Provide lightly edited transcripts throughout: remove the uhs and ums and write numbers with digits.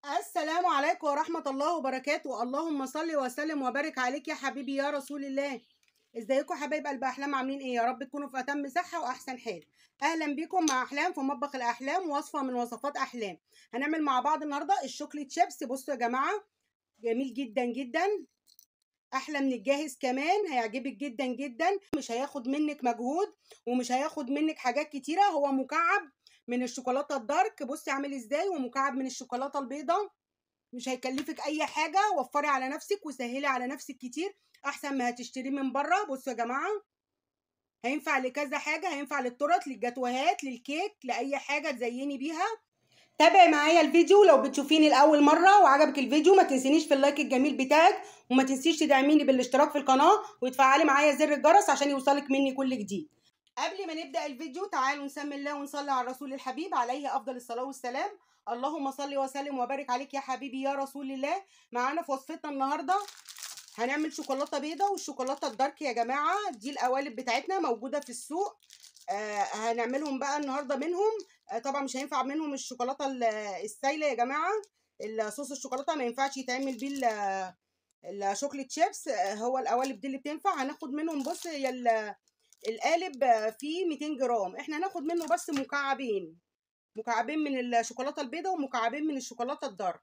السلام عليكم ورحمة الله وبركاته. اللهم صل وسلم وبارك عليك يا حبيبي يا رسول الله. ازيكم حبايب قلب احلام؟ عاملين ايه؟ يا رب تكونوا في اتم صحة واحسن حال. اهلا بكم مع احلام في مطبخ الاحلام، وصفة من وصفات احلام. هنعمل مع بعض النهاردة الشوكليت شيبس. بصوا يا جماعة، جميل جدا جدا، احلى من الجاهز كمان. هيعجبك جدا جدا، مش هياخد منك مجهود ومش هياخد منك حاجات كتيرة. هو مكعب من الشوكولاتة الدارك، بصي عامل ازاي، ومكعب من الشوكولاتة البيضاء. مش هيكلفك اي حاجه، وفري على نفسك وسهلي على نفسك كتير احسن ما هتشتريه من بره. بصوا يا جماعه، هينفع لكذا حاجه، هينفع للتورت، للجاتوهات، للكيك، لاي حاجه تزيني بيها. تابعي معايا الفيديو. لو بتشوفيني لاول مره وعجبك الفيديو، ما تنسينيش في اللايك الجميل بتاعك، وما تنسيش تدعميني بالاشتراك في القناه وتفعلي معايا زر الجرس عشان يوصلك مني كل جديد. قبل ما نبدأ الفيديو تعالوا نسمي الله ونصلي على الرسول الحبيب عليه أفضل الصلاة والسلام. اللهم صل وسلم وبارك عليك يا حبيبي يا رسول الله. معانا في وصفتنا النهاردة هنعمل شوكولاتة بيضة والشوكولاتة الدارك يا جماعة. دي القوالب بتاعتنا موجودة في السوق. هنعملهم بقى النهاردة منهم. طبعا مش هينفع منهم الشوكولاتة السايلة يا جماعة. الصوص الشوكولاتة ما ينفعش يتعمل بيه الشوكليت شيبس. هو القوالب دي اللي بتنفع. هناخد منهم، بص، هي القالب فيه 200 جرام، احنا هناخد منه بس مكعبين من الشوكولاته البيضاء ومكعبين من الشوكولاته الدارك.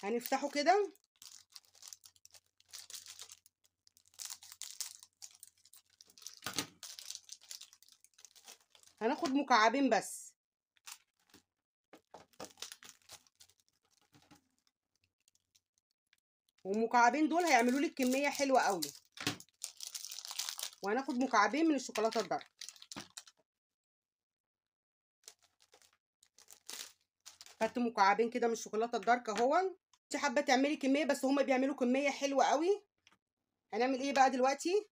هنفتحه كده، هناخد مكعبين بس. والمكعبين دول هيعملوا لك كميه حلوه قوي. وهناخد مكعبين من الشوكولاته الدارك. خدت مكعبين كده من الشوكولاته الدارك اهو. انت حابه تعملي كميه، بس هما بيعملوا كميه حلوه قوي. هنعمل ايه بقى دلوقتي؟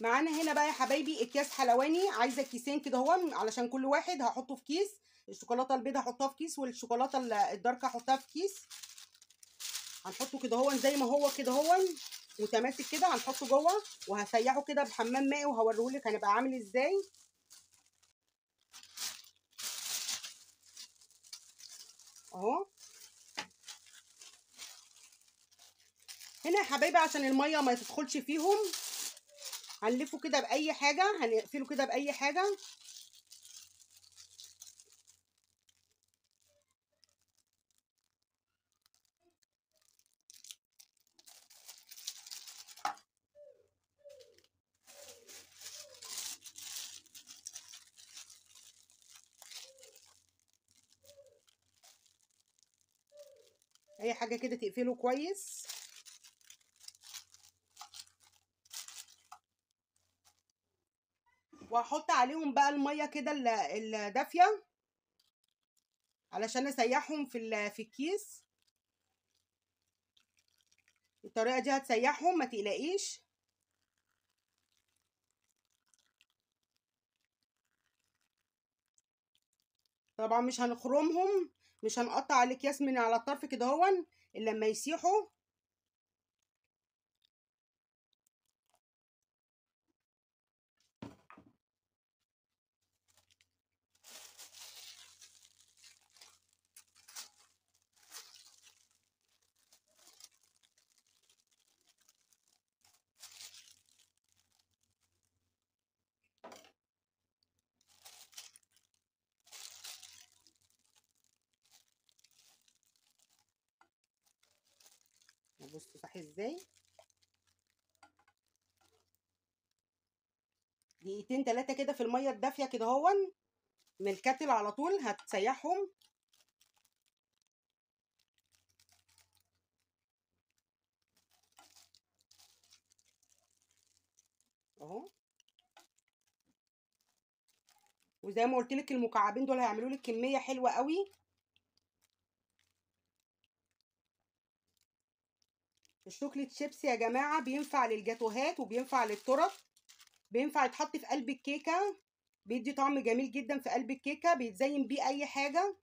معانا هنا بقى يا حبايبي اكياس حلواني. عايزه كيسين كده اهو، علشان كل واحد هحطه في كيس. الشوكولاته البيضاء هحطها في كيس، والشوكولاته الدارك هحطها في كيس. هنحطه كده اهو زي ما هو كده اهو متماسك كده. هنحطه جوه وهسيحه كده بحمام مائي، وهوريهولك هنبقى عامل ازاي اهو. هنا يا حبايبي عشان الميه ما تدخلش فيهم، هنلفه كده باي حاجه، هنقفله كده باي حاجه. اي حاجه كده تقفله كويس. وهحط عليهم بقى الميه كده الدافيه علشان اسيحهم في الكيس. الطريقه دي هتسيحهم، ما تقلقيش. طبعا مش هنخرمهم، مش هنقطع الاكياس من على الطرف كده اهو الا لما يسيحوا. بصوا صح ازاي. دقيقتين 3 كده في الميه الدافيه كده اهو من الكاتل، على طول هتسيحهم اهو. وزي ما قلت لك المكعبين دول هيعملوا لك كميه حلوه قوي. الشوكليت شيبس يا جماعه بينفع للجاتوهات وبينفع للتورت. بينفع يتحط في قلب الكيكه، بيدي طعم جميل جدا في قلب الكيكه، بيتزين بيه اي حاجه.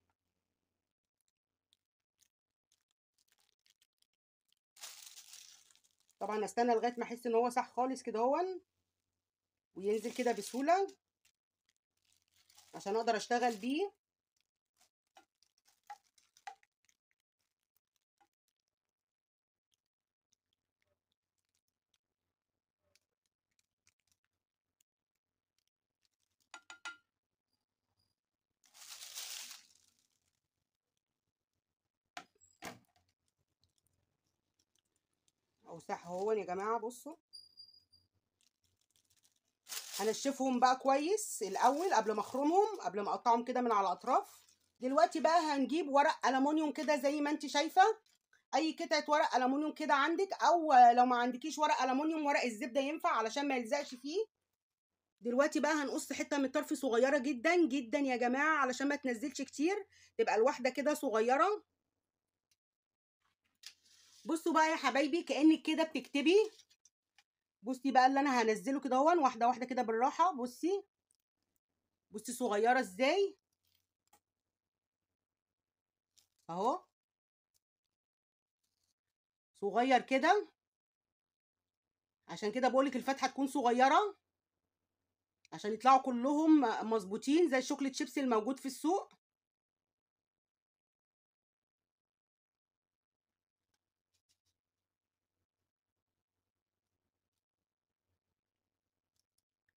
طبعا استنى لغايه ما احس ان هو صح خالص كده اهو، وينزل كده بسهوله. عشان اقدر اشتغل بيه. اوسعه هو يا جماعه. بصوا هنشفهم بقى كويس الاول قبل ما اخرمهم، قبل ما اقطعهم كده من على الاطراف. دلوقتي بقى هنجيب ورق ألمونيوم كده زي ما انت شايفه، اي قطعه ورق ألمونيوم كده عندك، او لو ما عندكيش ورق ألمونيوم ورق الزبده ينفع علشان ما يلزقش فيه. دلوقتي بقى هنقص حته من الطرف صغيره جدا جدا يا جماعه علشان ما تنزلش كتير، تبقى الواحده كده صغيره. بصوا بقى يا حبايبي كأنك كده بتكتبي. بصي بقى اللي انا هنزله كده هون واحده واحده كده بالراحه. بصي بصي صغيره ازاي اهو، صغير كده. عشان كده بقولك الفتحه تكون صغيره عشان يطلعوا كلهم مظبوطين زي الشوكليت شيبسي الموجود في السوق.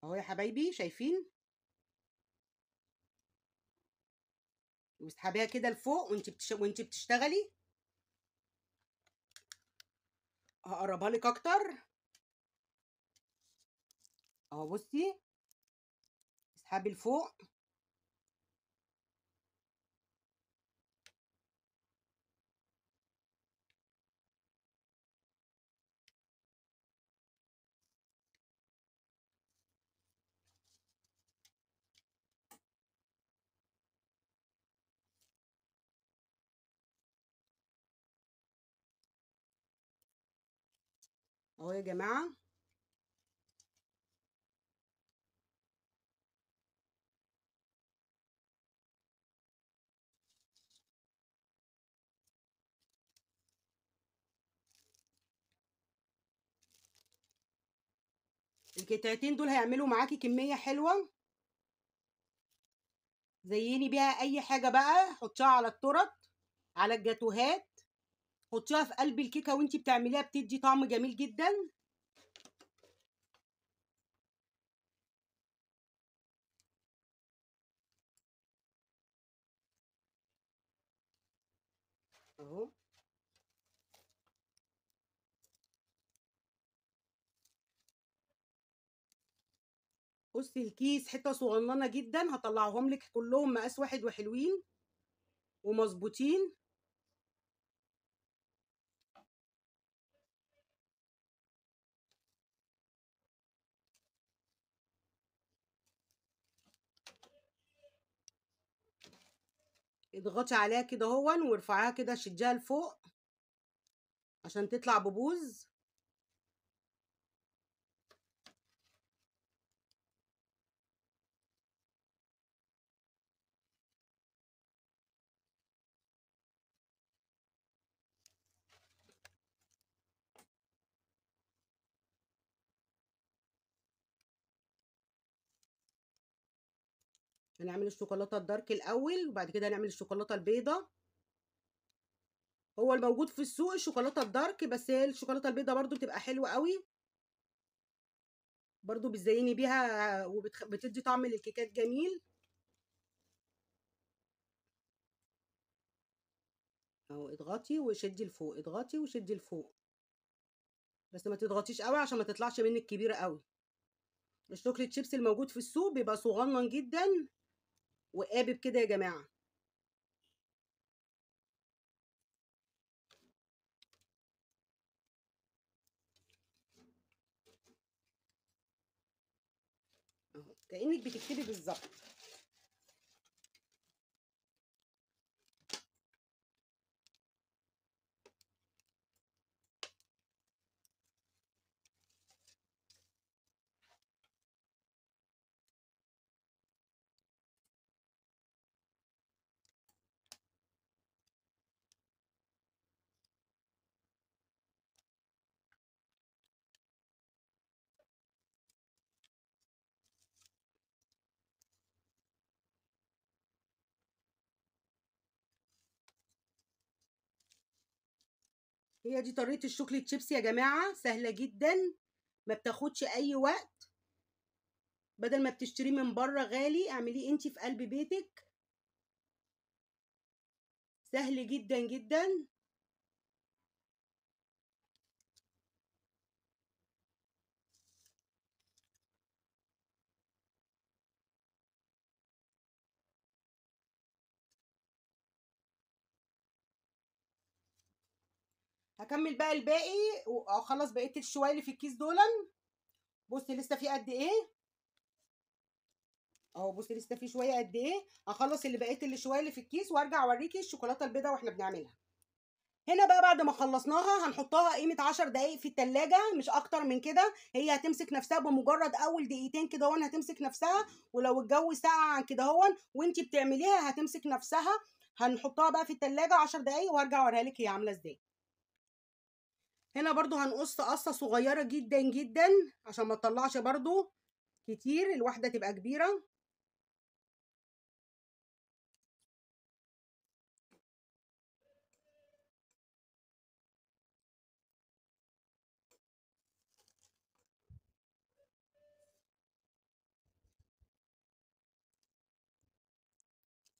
اهو يا حبايبي شايفين، واسحبيها كده لفوق وانت بتشتغلي. هقربها لك اكتر اهو. بصي اسحبي لفوق اهو يا جماعه. القطعتين دول هيعملوا معاكي كميه حلوه. زيني بيها اي حاجه بقى، حطيها على التورت، على الجاتوهات، حطيها في قلب الكيكه وانتي بتعمليها بتدي طعم جميل جدا. اهو بصي الكيس حته صغننه جدا، هطلعهم لك كلهم مقاس واحد وحلوين ومظبوطين. اضغطي عليها كده هون وارفعيها كده، شديها لفوق عشان تطلع ببوز. هنعمل الشوكولاته الدارك الاول وبعد كده هنعمل الشوكولاته البيضاء. هو الموجود في السوق الشوكولاته الدارك، بس هي الشوكولاته البيضاء برضو بتبقى حلوه قوي، برضو بتزيني بيها وبتدي طعم للكيكات جميل. اهو اضغطي وشدي لفوق، اضغطي وشدي لفوق، بس ما تضغطيش قوي عشان ما تطلعش منك كبيره قوي. الشوكليت شيبس الموجود في السوق بيبقى صغنن جدا وقابب كده يا جماعه. اهو كانك بتكتبي بالظبط. هي دي طريقة الشوكليت شيبس يا جماعة، سهلة جدا، ما بتاخدش اي وقت. بدل ما بتشتريه من بره غالي، اعمليه انتي في قلب بيتك، سهل جدا جدا. هكمل بقى الباقي واخلص بقية الشوية اللي في الكيس دول. بصي لسه في قد ايه اهو، بصي لسه في شويه قد ايه. هخلص اللي بقيت اللي شويه اللي في الكيس وارجع اوريكي الشوكولاته البيضاء واحنا بنعملها. هنا بقى بعد ما خلصناها هنحطها قيمه 10 دقايق في التلاجة، مش اكتر من كده. هي هتمسك نفسها بمجرد اول دقيقتين كده هون، هتمسك نفسها. ولو الجو ساقع عن كده هون وانتي بتعمليها هتمسك نفسها. هنحطها بقى في التلاجة 10 دقايق وهرجع اوريها لك هي عامله ازاي. هنا برضو هنقص قصه صغيره جدا جدا عشان ما تطلعش برضو كتير، الواحده تبقى كبيره.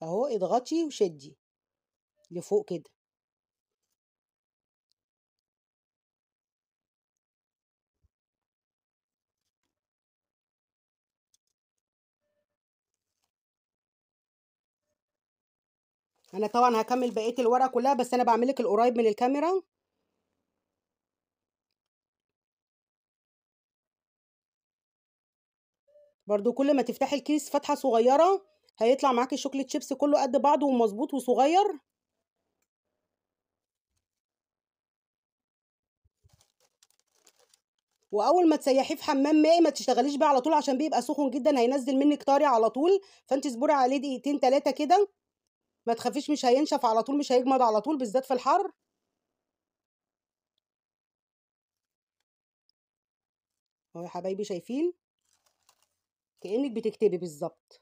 اهو اضغطي وشدي لفوق كده. انا طبعا هكمل بقيه الورقه كلها، بس انا بعملك القريب من الكاميرا. برضو كل ما تفتحي الكيس فتحه صغيره هيطلع معاكي الشوكليت شيبس كله قد بعضه ومظبوط وصغير. واول ما تسيحيه في حمام مائي ما تشتغليش بيه على طول عشان بيبقى سخن جدا، هينزل منك طاري على طول. فانت اصبري عليه دقيقتين 3 كده، ما تخافيش مش هينشف على طول، مش هيجمد على طول بالذات في الحر. اهو يا حبايبي شايفين، كأنك بتكتبي بالظبط.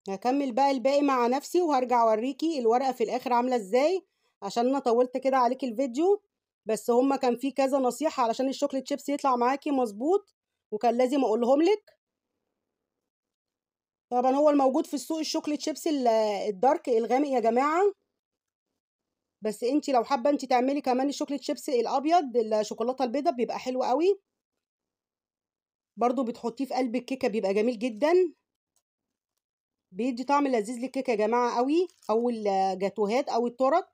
هكمل بقى الباقي مع نفسي وهرجع اوريكي الورقه في الاخر عامله ازاي، عشان انا طولت كده عليكي الفيديو. بس هما كان في كذا نصيحه علشان الشوكليت شيبس يطلع معاكي مظبوط، وكان لازم اقولهم لك. طبعا هو الموجود في السوق الشوكليت شيبس الدارك الغامق يا جماعه. بس انت لو حابه انت تعملي كمان الشوكليت شيبس الابيض، الشوكولاته البيضاء بيبقى حلو قوي. برضو بتحطيه في قلب الكيكه بيبقى جميل جدا، بيدي طعم لذيذ للكيكه يا جماعه قوي، او الجاتوهات او التورت.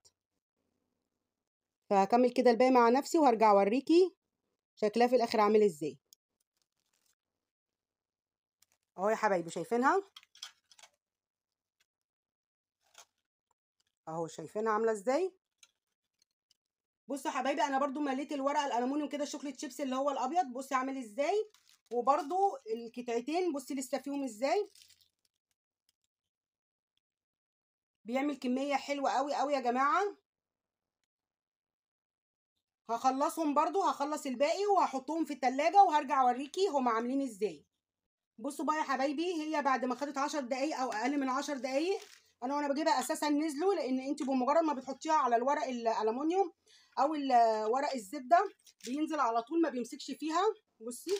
فهكمل كده الباقي مع نفسي وهرجع اوريكي شكلها في الاخر عامل ازاي. اهو يا حبايبي شايفينها، اهو شايفينها عامله ازاي. بصوا يا حبايبي انا برضو مليت الورقه الالومنيوم كده الشوكليت شيبس اللي هو الابيض، بصي عامل ازاي. وبرضو القطعتين بصي لسه فيهم ازاي، بيعمل كميه حلوه قوي قوي يا جماعه. هخلصهم برضو، هخلص الباقي وهحطهم في التلاجة وهرجع اوريكي هما عاملين ازاي. بصوا بقى يا حبايبي، هي بعد ما خدت 10 دقايق او اقل من 10 دقايق، انا وانا بجيبها اساسا نزلوا، لان انت بمجرد ما بتحطيها على الورق الالومنيوم او ورق الزبده بينزل على طول ما بيمسكش فيها. بصي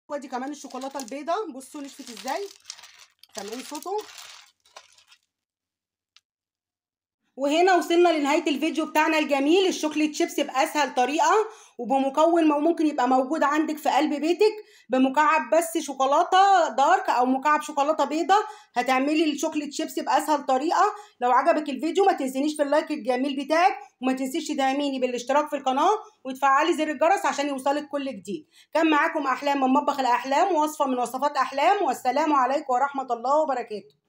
ودي كمان الشوكولاته البيضاء، بصوا نشفت ازاي، سامعين صوته. وهنا وصلنا لنهاية الفيديو بتاعنا الجميل، الشوكليت شيبس بأسهل طريقة وبمكون ممكن يبقى موجود عندك في قلب بيتك، بمكعب بس شوكولاتة دارك أو مكعب شوكولاتة بيضة هتعملي الشوكليت شيبس بأسهل طريقة. لو عجبك الفيديو ما تنسينيش في اللايك الجميل بتاعك، وما تنسيش تدعميني بالاشتراك في القناة وتفعلي زر الجرس عشان يوصلك كل جديد. كان معاكم أحلام من مطبخ الأحلام، وصفة من وصفات أحلام، والسلام عليكم ورحمة الله وبركاته.